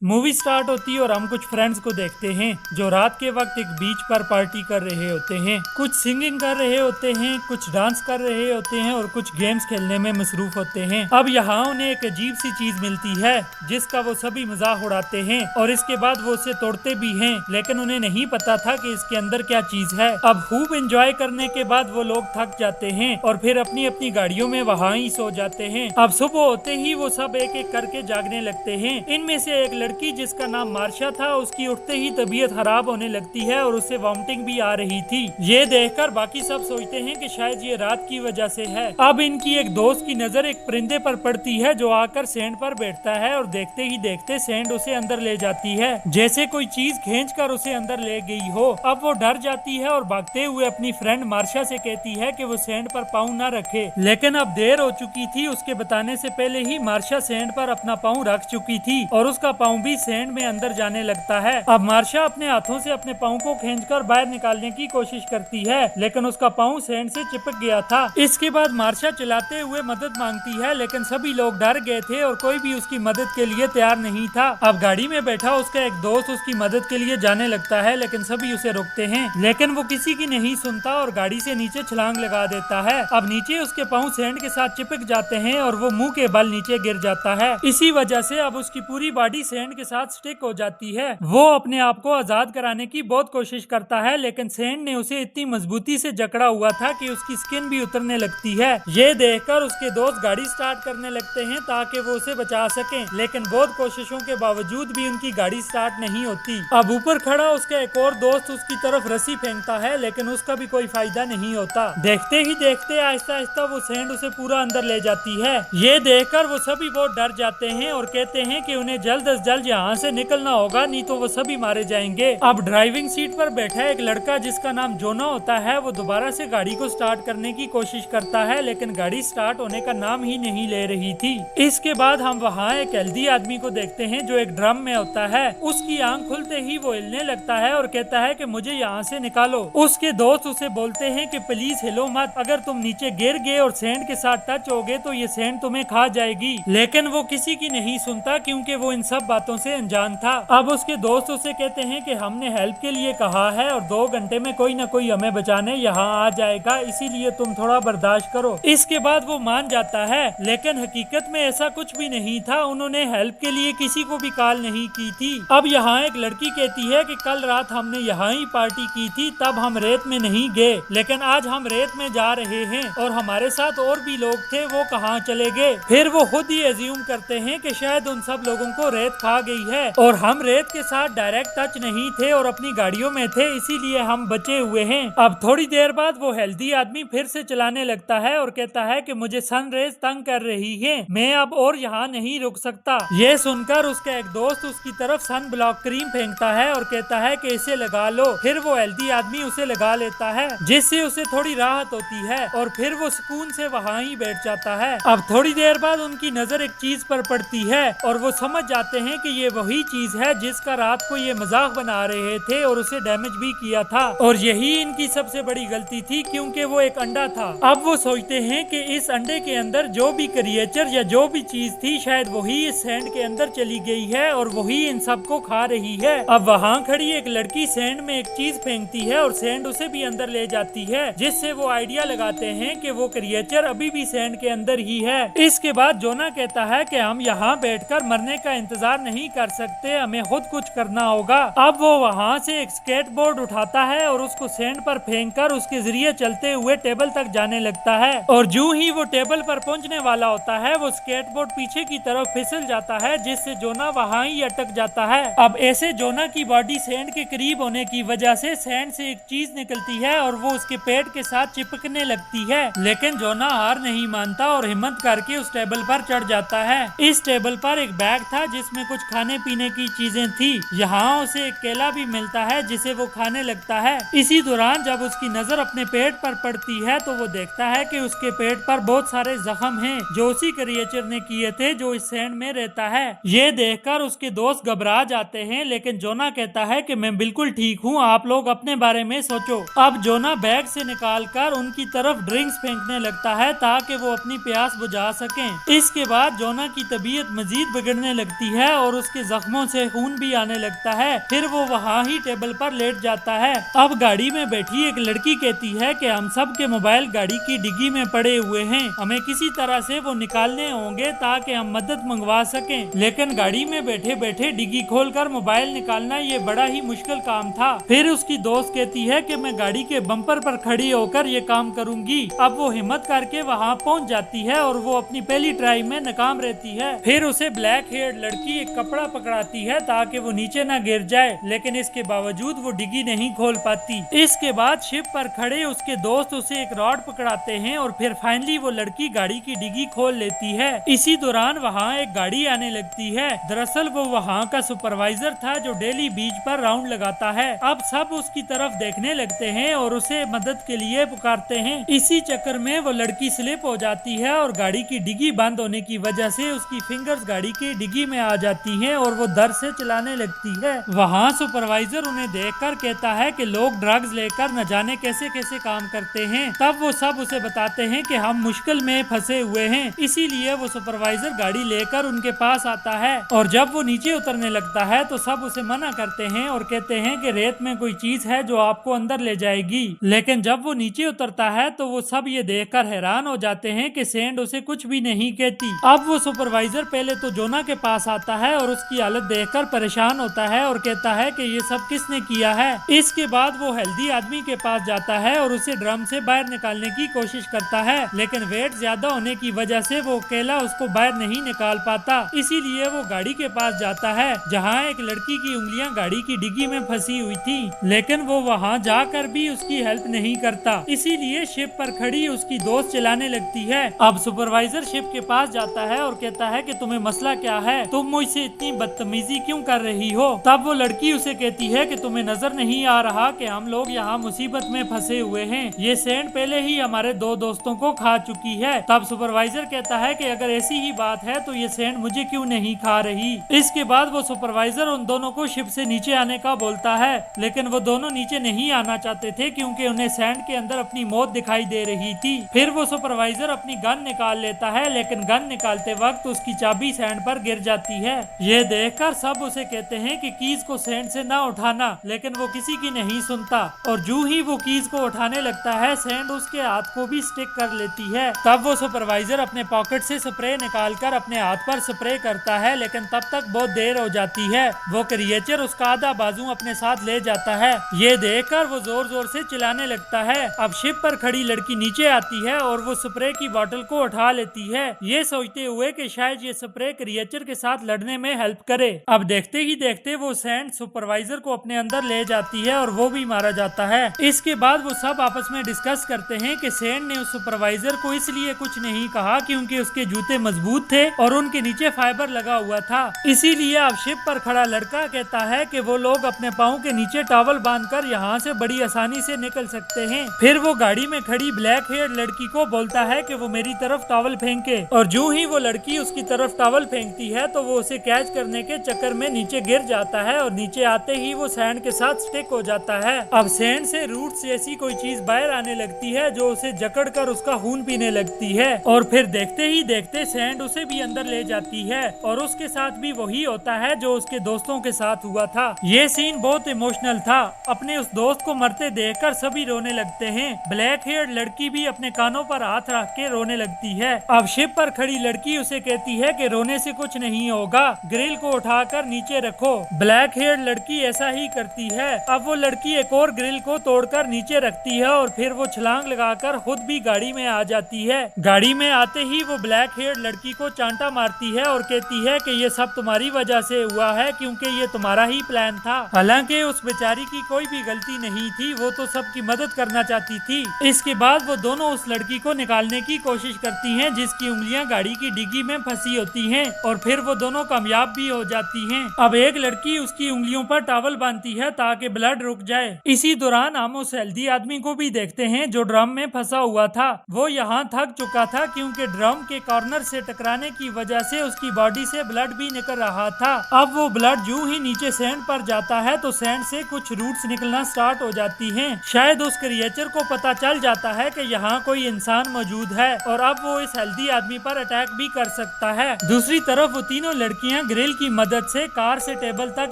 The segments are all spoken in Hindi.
मूवी स्टार्ट होती है और हम कुछ फ्रेंड्स को देखते हैं जो रात के वक्त एक बीच पर पार्टी कर रहे होते हैं। कुछ सिंगिंग कर रहे होते हैं, कुछ डांस कर रहे होते हैं और कुछ गेम्स खेलने में मसरूफ होते हैं। अब यहाँ उन्हें एक अजीब सी चीज मिलती है जिसका वो सभी मजाक उड़ाते हैं और इसके बाद वो उसे तोड़ते भी हैं, लेकिन उन्हें नहीं पता था कि इसके अंदर क्या चीज है। अब खूब एंजॉय करने के बाद वो लोग थक जाते हैं और फिर अपनी अपनी गाड़ियों में वहाँ ही सो जाते हैं। अब सुबह होते ही वो सब एक एक करके जागने लगते हैं। इनमें से एक लड़की जिसका नाम मार्शा था, उसकी उठते ही तबीयत खराब होने लगती है और उसे वॉमिटिंग भी आ रही थी। ये देखकर बाकी सब सोचते हैं कि शायद ये रात की वजह से है। अब इनकी एक दोस्त की नजर एक परिंदे पर पड़ती है जो आकर सैंड पर बैठता है और देखते ही देखते सैंड उसे अंदर ले जाती है, जैसे कोई चीज खींच कर उसे अंदर ले गई हो। अब वो डर जाती है और भागते हुए अपनी फ्रेंड मार्शा से कहती है कि वो सैंड पर पाँव न रखे, लेकिन अब देर हो चुकी थी। उसके बताने से पहले ही मार्शा सैंड पर अपना पाँव रख चुकी थी और उसका पाँव भी सैंड में अंदर जाने लगता है। अब मार्शा अपने हाथों से अपने पाँव को खींचकर बाहर निकालने की कोशिश करती है, लेकिन उसका पाँव सैंड से चिपक गया था। इसके बाद मार्शा चिल्लाते हुए मदद मांगती है, लेकिन सभी लोग डर गए थे और कोई भी उसकी मदद के लिए तैयार नहीं था। अब गाड़ी में बैठा उसका एक दोस्त उसकी मदद के लिए जाने लगता है, लेकिन सभी उसे रोकते हैं, लेकिन वो किसी की नहीं सुनता और गाड़ी से नीचे छलांग लगा देता है। अब नीचे उसके पाँव सैंड के साथ चिपक जाते हैं और वो मुंह के बल नीचे गिर जाता है। इसी वजह से अब उसकी पूरी बॉडी सैंड के साथ स्टिक हो जाती है। वो अपने आप को आजाद कराने की बहुत कोशिश करता है, लेकिन सैंड ने उसे इतनी मजबूती से जकड़ा हुआ था कि उसकी स्किन भी उतरने लगती है। ये देखकर उसके दोस्त गाड़ी स्टार्ट करने लगते हैं ताकि वो उसे बचा सकें, लेकिन बहुत कोशिशों के बावजूद भी उनकी गाड़ी स्टार्ट नहीं होती। अब ऊपर खड़ा उसका एक और दोस्त उसकी तरफ रस्सी फेंकता है, लेकिन उसका भी कोई फायदा नहीं होता। देखते ही देखते आहिस्ता आहिस्ता वो सैंड उसे पूरा अंदर ले जाती है। ये देखकर वो सभी बहुत डर जाते हैं और कहते हैं कि उन्हें जल्द से जल्द यहाँ से निकलना होगा, नहीं तो वो सभी मारे जाएंगे। अब ड्राइविंग सीट पर बैठा एक लड़का जिसका नाम जोना होता है, वो दोबारा से गाड़ी को स्टार्ट करने की कोशिश करता है, लेकिन गाड़ी स्टार्ट होने का नाम ही नहीं ले रही थी। इसके बाद हम वहाँ एक हेल्दी आदमी को देखते हैं जो एक ड्रम में होता है। उसकी आंख खुलते ही वो हिलने लगता है और कहता है कि मुझे यहाँ से निकालो। उसके दोस्त उसे बोलते हैं कि प्लीज हिलो मत, अगर तुम नीचे गिर गए और सैंड के साथ टच हो गए तो ये सैंड तुम्हें खा जाएगी। लेकिन वो किसी की नहीं सुनता क्योंकि वो इन सब बातों से अनजान था। अब उसके दोस्त उसे कहते हैं कि हमने हेल्प के लिए कहा है और 2 घंटे में कोई न कोई हमें बचाने यहाँ आ जाएगा, इसीलिए तुम थोड़ा बर्दाश्त करो। इसके बाद वो मान जाता है, लेकिन हकीकत में ऐसा कुछ भी नहीं था। उन्होंने हेल्प के लिए किसी को भी कॉल नहीं की थी। अब यहाँ एक लड़की कहती है कि कल रात हमने यहाँ ही पार्टी की थी, तब हम रेत में नहीं गए, लेकिन आज हम रेत में जा रहे हैं और हमारे साथ और भी लोग थे, वो कहाँ चले गए। फिर वो खुद ही एज्यूम करते हैं कि शायद उन सब लोगों को रेत खा गई है और हम रेत के साथ डायरेक्ट टच नहीं थे और अपनी गाड़ियों में थे, इसीलिए हम बचे हुए हैं। अब थोड़ी देर बाद वो हेल्दी आदमी फिर से चलाने लगता है और कहता है कि मुझे सन रेज तंग कर रही है, मैं अब और यहाँ नहीं रुक सकता। ये सुनकर उसका एक दोस्त उसकी तरफ सन ब्लॉक क्रीम फेंकता है और कहता है कि इसे लगा लो। फिर वो हेल्दी आदमी उसे लगा लेता है, जिससे उसे थोड़ी राहत होती है और फिर वो सुकून से वहाँ ही बैठ जाता है। अब थोड़ी देर बाद उनकी नजर एक चीज पर पड़ती है और वो समझ जाते हैं कि ये वही चीज है जिसका रात को ये मजाक बना रहे थे और उसे डैमेज भी किया था, और यही इनकी सबसे बड़ी गलती थी क्योंकि वो एक अंडा था। अब वो सोचते हैं कि इस अंडे के अंदर जो भी क्रिएचर या जो भी चीज थी, शायद वही इस सैंड के अंदर चली गई है और वही इन सबको खा रही है। अब वहाँ खड़ी एक लड़की सैंड में एक चीज फेंकती है और सैंड उसे भी अंदर ले जाती है, जिससे वो आइडिया लगाते हैं कि वो क्रिएचर अभी भी सैंड के अंदर ही है। इसके बाद जोना कहता है कि हम यहाँ बैठकर मरने का इंतजार नहीं कर सकते, हमें खुद कुछ करना होगा। अब वो वहाँ से एक स्केटबोर्ड उठाता है और उसको सैंड पर फेंककर उसके जरिए चलते हुए टेबल तक जाने लगता है, और जो ही वो टेबल पर पहुँचने वाला होता है, वो स्केटबोर्ड पीछे की तरफ फिसल जाता है, जिससे जोना वहाँ ही अटक जाता है। अब ऐसे जोना की बॉडी सैंड के करीब होने की वजह से सैंड से एक चीज निकलती है और वो उसके पेट के साथ चिपकने लगती है, लेकिन जोना हार नहीं मानता और हिम्मत करके उस टेबल पर चढ़ जाता है। इस टेबल पर एक बैग था जिसमें कुछ खाने पीने की चीजें थी। यहाँ उसे एक केला भी मिलता है जिसे वो खाने लगता है। इसी दौरान जब उसकी नजर अपने पेट पर पड़ती है तो वो देखता है कि उसके पेट पर बहुत सारे जख्म हैं जो उसी क्रिएचर ने किए थे जो इस सैंड में रहता है। ये देखकर उसके दोस्त घबरा जाते हैं, लेकिन जोना कहता है कि मैं बिल्कुल ठीक हूँ, आप लोग अपने बारे में सोचो। अब जोना बैग से निकालकर उनकी तरफ ड्रिंक्स फेंकने लगता है ताकि वो अपनी प्यास बुझा सकें। इसके बाद जोना की तबीयत मजीद बिगड़ने लगती है और उसके जख्मों से खून भी आने लगता है। फिर वो वहाँ ही टेबल पर लेट जाता है। अब गाड़ी में बैठी एक लड़की कहती है कि हम सब के मोबाइल गाड़ी की डिग्गी में पड़े हुए हैं, हमें किसी तरह से वो निकालने होंगे ताकि हम मदद मंगवा सकें। लेकिन गाड़ी में बैठे बैठे डिग्गी खोलकर मोबाइल निकालना ये बड़ा ही मुश्किल काम था। फिर उसकी दोस्त कहती है कि मैं गाड़ी के बम्पर पर खड़ी होकर ये काम करूंगी। अब वो हिम्मत करके वहाँ पहुँच जाती है और वो अपनी पहली ट्राई में नाकाम रहती है। फिर उसे ब्लैक हेयर लड़की एक कपड़ा पकड़ाती है ताकि वो नीचे न गिर जाए, लेकिन इसके बावजूद वो डिग्गी नहीं खोल पाती। इसके बाद शिप पर खड़े उसके दोस्त उसे एक रॉड पकड़ाते हैं और फिर फाइनली वो लड़की गाड़ी की डिग्गी खोल लेती है। इसी दौरान वहाँ एक गाड़ी आने लगती है। दरअसल वो वहाँ का सुपरवाइजर था जो डेली बीच पर राउंड लगाता है। अब सब उसकी तरफ देखने लगते हैं और उसे मदद के लिए पुकारते हैं। इसी चक्कर में वो लड़की स्लिप हो जाती है और गाड़ी की डिग्गी बंद होने की वजह से उसकी फिंगर्स गाड़ी की डिग्गी में आ जाती हैं और वो दर्द से चलाने लगती है। वहाँ सुपरवाइजर उन्हें देखकर कहता है कि लोग ड्रग्स लेकर न जाने कैसे कैसे काम करते हैं। तब वो सब उसे बताते हैं कि हम मुश्किल में फंसे हुए हैं। इसीलिए वो सुपरवाइजर गाड़ी लेकर उनके पास आता है और जब वो नीचे उतरने लगता है तो सब उसे मना करते हैं और कहते हैं कि रेत में कोई चीज है जो आपको अंदर ले जाएगी। लेकिन जब वो नीचे उतरता है तो वो सब ये देखकर हैरान हो जाते हैं कि सैंड उसे कुछ भी नहीं कहती। अब वो सुपरवाइजर पहले तो जोना के पास आता है और उसकी हालत देखकर परेशान होता है और कहता है कि ये सब किसने किया है। इसके बाद वो हेल्दी आदमी के पास जाता है और उसे ड्रम से बाहर निकालने की कोशिश करता है, लेकिन वेट ज्यादा होने की वजह से वो अकेला उसको बाहर नहीं निकाल पाता। इसीलिए वो गाड़ी के पास जाता है जहाँ एक लड़की की उंगलियां गाड़ी की डिग्गी में फंसी हुई थी, लेकिन वो वहाँ जाकर भी उसकी हेल्प नहीं करता। इसीलिए शिप पर खड़ी उसकी दोस्त चिल्लाने लगती है। अब सुपरवाइजर शिप के पास जाता है और कहता है कि तुम्हें मसला क्या है, तुम मुझसे इतनी बदतमीजी क्यों कर रही हो। तब वो लड़की उसे कहती है कि तुम्हें नजर नहीं आ रहा कि हम लोग यहाँ मुसीबत में फंसे हुए हैं, ये सैंड पहले ही हमारे 2 दोस्तों को खा चुकी है। तब सुपरवाइजर कहता है कि अगर ऐसी ही बात है तो ये सैंड मुझे क्यों नहीं खा रही। इसके बाद वो सुपरवाइजर उन दोनों को शिप से नीचे आने का बोलता है, लेकिन वो दोनों नीचे नहीं आना चाहते थे क्योंकि उन्हें सैंड के अंदर अपनी मौत दिखाई दे रही थी। फिर वो सुपरवाइजर अपनी गन निकाल लेता है, लेकिन गन निकालते वक्त उसकी चाबी सैंड पर गिर जाती है। ये देखकर सब उसे कहते हैं कि कीज को सैंड से ना उठाना, लेकिन वो किसी की नहीं सुनता और जो ही वो कीज को उठाने लगता है सैंड उसके हाथ को भी स्टिक कर लेती है। तब वो सुपरवाइजर अपने पॉकेट से स्प्रे निकालकर अपने हाथ पर स्प्रे करता है, लेकिन तब तक बहुत देर हो जाती है। वो क्रिएचर उसका आधा बाजू अपने साथ ले जाता है। ये देखकर वो जोर जोर से चिल्लाने लगता है। अब शिप पर खड़ी लड़की नीचे आती है और वो स्प्रे की बोतल को उठा लेती है, ये सोचते हुए कि शायद ये स्प्रे क्रिएचर के साथ लड़ने में हेल्प करे। अब देखते ही देखते वो सैंड सुपरवाइजर को अपने अंदर ले जाती है और वो भी मारा जाता है। इसके बाद वो सब आपस में डिस्कस करते हैं कि सैंड ने उस सुपरवाइजर को इसलिए कुछ नहीं कहा क्योंकि उसके जूते मजबूत थे और उनके नीचे फाइबर लगा हुआ था। इसीलिए अब शिप पर खड़ा लड़का कहता है कि वो लोग अपने पाँव के नीचे टॉवल बांधकर यहाँ से बड़ी आसानी से निकल सकते हैं। फिर वो गाड़ी में खड़ी ब्लैक हेयर लड़की को बोलता है कि वो मेरी तरफ टॉवल फेंके और जो ही वो लड़की उसकी तरफ टॉवल फेंकती है तो वो उसे कैच करने के चक्कर में नीचे गिर जाता है और नीचे आते ही वो सैंड के साथ स्टिक हो जाता है। अब सैंड से रूट्स जैसी कोई चीज बाहर आने लगती है जो उसे जकड़ कर उसका खून पीने लगती है और फिर देखते ही देखते सैंड उसे भी अंदर ले जाती है और उसके साथ भी वही होता है जो उसके दोस्तों के साथ हुआ था। ये सीन बहुत इमोशनल था। अपने उस दोस्त को मरते देखकर सभी रोने लगते हैं। ब्लैक हेयर लड़की भी अपने कानों पर हाथ रख के रोने लगती है। अब शिप पर खड़ी लड़की उसे कहती है कि रोने से कुछ नहीं होगा, ग्रिल को उठाकर नीचे रखो। ब्लैक हेयर लड़की ऐसा ही करती है। अब वो लड़की एक और ग्रिल को तोड़कर नीचे रखती है और फिर वो छलांग लगाकर खुद भी गाड़ी में आ जाती है। गाड़ी में आते ही वो ब्लैक हेयर लड़की को चांटा मारती है और कहती है कि ये सब तुम्हारी वजह से हुआ है क्योंकि ये तुम्हारा ही प्लान था। हालांकि उस बेचारी की कोई भी गलती नहीं थी, वो तो सबकी मदद करना चाहती थी। इसके बाद वो दोनों उस लड़की को निकालने की कोशिश करती हैं जिसकी उंगलियां गाड़ी की डिग्गी में फंसी होती हैं और फिर वो दोनों कामयाब भी हो जाती हैं। अब एक लड़की उसकी उंगलियों पर टॉवल बांधती है ताकि ब्लड रुक जाए। इसी दौरान हम उस हेल्दी आदमी को भी देखते हैं जो ड्रम में फंसा हुआ था। वो यहाँ थक चुका था क्योंकि ड्रम के कॉर्नर से टकराने की वजह से उसकी बॉडी से ब्लड भी निकल रहा था। अब वो ब्लड जो ही नीचे सैंड पर जाता है तो सैंड से कुछ रूट्स निकलना स्टार्ट हो जाती हैं। शायद उस क्रिएचर को पता चल जाता है कि यहाँ कोई इंसान मौजूद है और अब वो इस हेल्दी आदमी पर अटैक भी कर सकता है। दूसरी तरफ वो तीनों लड़कियां लड़कियां ग्रिल की मदद से कार से टेबल तक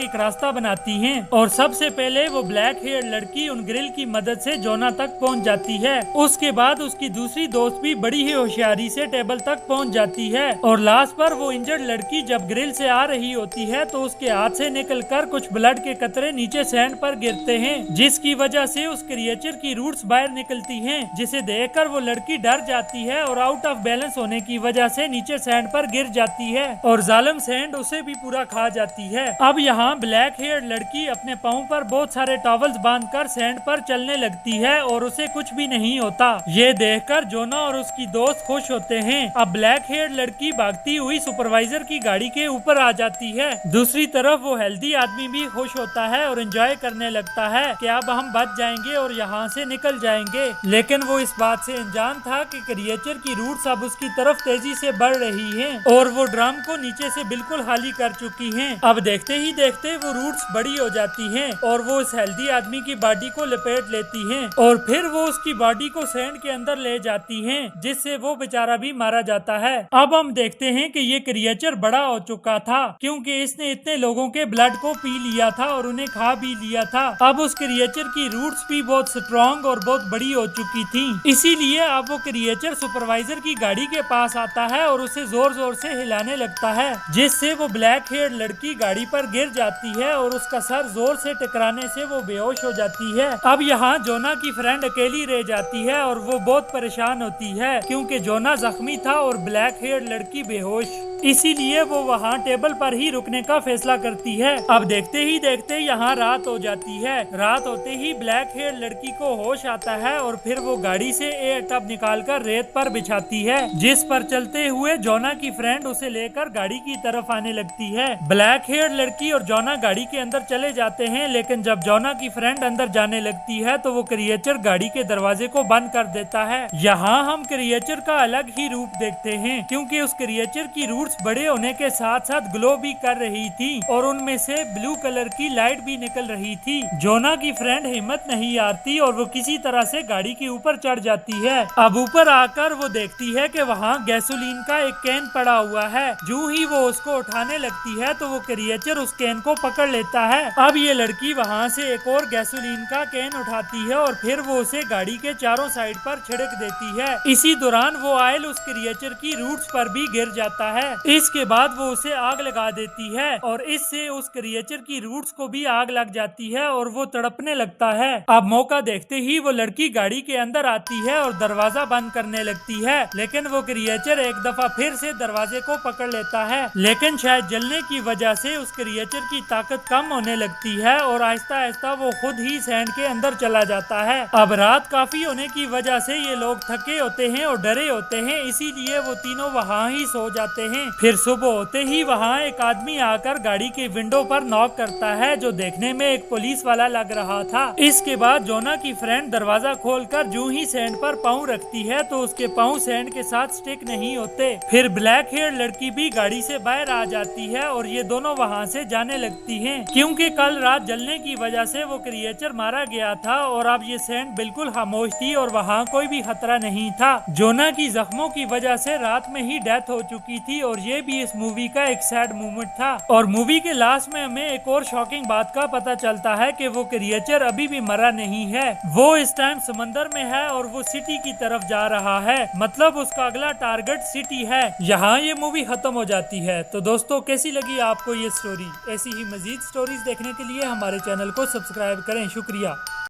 एक रास्ता बनाती हैं और सबसे पहले वो ब्लैक हेयर लड़की उन ग्रिल की मदद से जोना तक पहुंच जाती है। उसके बाद उसकी दूसरी दोस्त भी बड़ी ही होशियारी से टेबल तक पहुंच जाती है और लास्ट पर वो इंजर्ड लड़की जब ग्रिल से आ रही होती है तो उसके हाथ से निकलकर कुछ ब्लड के कतरे नीचे सैंड पर गिरते हैं, जिसकी वजह से उस क्रिएचर की रूट्स बाहर निकलती हैं, जिसे देखकर वो लड़की डर जाती है और आउट ऑफ बैलेंस होने की वजह से नीचे सैंड पर गिर जाती है और जालिम सैंड उसे भी पूरा खा जाती है। अब यहाँ ब्लैक हेयर लड़की अपने पाँव पर बहुत सारे टॉवल्स बांधकर सैंड पर चलने लगती है और उसे कुछ भी नहीं होता। ये देखकर जोना और उसकी दोस्त खुश होते हैं। अब ब्लैक हेयर लड़की भागती हुई सुपरवाइजर की गाड़ी के ऊपर आ जाती है। दूसरी तरफ वो हेल्दी आदमी भी खुश होता है और एंजॉय करने लगता है कि अब हम बच जाएंगे और यहाँ से निकल जाएंगे, लेकिन वो इस बात से अनजान था कि क्रिएचर की रूट्स अब उसकी तरफ तेजी से बढ़ रही हैं और वो ड्रम को नीचे से बिल्कुल खाली कर चुकी हैं। अब देखते ही देखते वो रूट्स बड़ी हो जाती हैं और वो इस हेल्दी आदमी की बॉडी को लपेट लेती हैं और फिर वो उसकी बॉडी को सैंड के अंदर ले जाती हैं, जिससे वो बेचारा भी मारा जाता है। अब हम देखते हैं कि ये क्रिएचर बड़ा हो चुका था क्योंकि इसने इतने लोगों के ब्लड को पी लिया था और उन्हें खा भी लिया था। अब उस क्रिएचर की रूट्स भी बहुत स्ट्रॉन्ग और बहुत बड़ी हो चुकी थी, इसीलिए अब वो क्रिएचर सुपरवाइजर की गाड़ी के पास आता है और उसे जोर जोर से हिलाने लगता है, जिससे वो ब्लैक हेयर लड़की गाड़ी पर गिर जाती है और उसका सर जोर से टकराने से वो बेहोश हो जाती है। अब यहाँ जोना की फ्रेंड अकेली रह जाती है और वो बहुत परेशान होती है क्योंकि जोना जख्मी था और ब्लैक हेयर लड़की बेहोश, इसीलिए वो वहाँ टेबल पर ही रुकने का फैसला करती है। अब देखते ही देखते यहाँ रात हो जाती है। रात होते ही ब्लैक हेयर लड़की को होश आता है और फिर वो गाड़ी से एयर टब निकालकर रेत पर बिछाती है, जिस पर चलते हुए जोना की फ्रेंड उसे लेकर गाड़ी की तरफ आने लगती है। ब्लैक हेयर लड़की और जोना गाड़ी के अंदर चले जाते हैं, लेकिन जब जोना की फ्रेंड अंदर जाने लगती है तो वो क्रिएचर गाड़ी के दरवाजे को बंद कर देता है। यहाँ हम क्रिएचर का अलग ही रूप देखते हैं क्योंकि उस क्रिएचर की रूट्स बड़े होने के साथ साथ ग्लो भी कर रही थी और उनमें से ब्लू कलर की लाइट भी निकल रही थी। जोना की फ्रेंड हिम्मत नहीं आती और वो किसी तरह से गाड़ी के ऊपर चढ़ जाती है। अब ऊपर आकर वो देखती है कि वहाँ गैसोलीन का एक कैन पड़ा हुआ है। जो ही वो उसको उठाने लगती है तो वो क्रिएचर उस कैन को पकड़ लेता है। अब ये लड़की वहाँ से एक और गैसोलीन का कैन उठाती है और फिर वो उसे गाड़ी के चारों साइड पर छिड़क देती है। इसी दौरान वो ऑयल उस क्रिएचर की रूट्स पर भी गिर जाता है। इसके बाद वो उसे आग लगा देती है और इससे उस क्रिएचर की रूट्स को भी आग लग जाती है और वो तड़पने लगता है। अब मौका देखते ही वो लड़की गाड़ी के अंदर आती है और दरवाजा बंद करने लगती है, लेकिन वो क्रिएचर एक दफा फिर से दरवाजे को पकड़ लेता है, लेकिन शायद जलने की वजह से उस क्रिएचर की ताकत कम होने लगती है और आहिस्ता आहिस्ता वो खुद ही सैंड के अंदर चला जाता है। अब रात काफी होने की वजह से ये लोग थके होते हैं और डरे होते हैं, इसीलिए वो तीनों वहाँ ही सो जाते हैं। फिर सुबह होते ही वहाँ एक आदमी आकर गाड़ी के विंडो पर नॉक करता है, जो देखने में एक पुलिस वाला लग रहा था। इसके बाद जोना की फ्रेंड दरवाजा खोलकर जो ही सैंड पर पाँव रखती है तो उसके पाँव सैंड के साथ स्टिक नहीं होते। फिर ब्लैक हेयर लड़की भी गाड़ी से बाहर आ जाती है और ये दोनों वहाँ से जाने लगती हैं, क्योंकि कल रात जलने की वजह से वो क्रिएचर मारा गया था और अब ये सैंड बिल्कुल खामोश थी और वहाँ कोई भी खतरा नहीं था। जोना की जख्मों की वजह से रात में ही डेथ हो चुकी थी और ये भी इस मूवी का एक सैड मोमेंट था। और मूवी के लास्ट में हमें एक और शॉकिंग बात का पता चलता है कि वो क्रिएचर अभी भी मरा नहीं है, वो इस टाइम समंदर में है और वो सिटी की तरफ जा रहा है, मतलब उसका अगला टारगेट सिटी है। यहाँ ये मूवी खत्म हो जाती है। तो दोस्तों कैसी लगी आपको ये स्टोरी? ऐसी ही मजीद स्टोरीज देखने के लिए हमारे चैनल को सब्सक्राइब करें। शुक्रिया।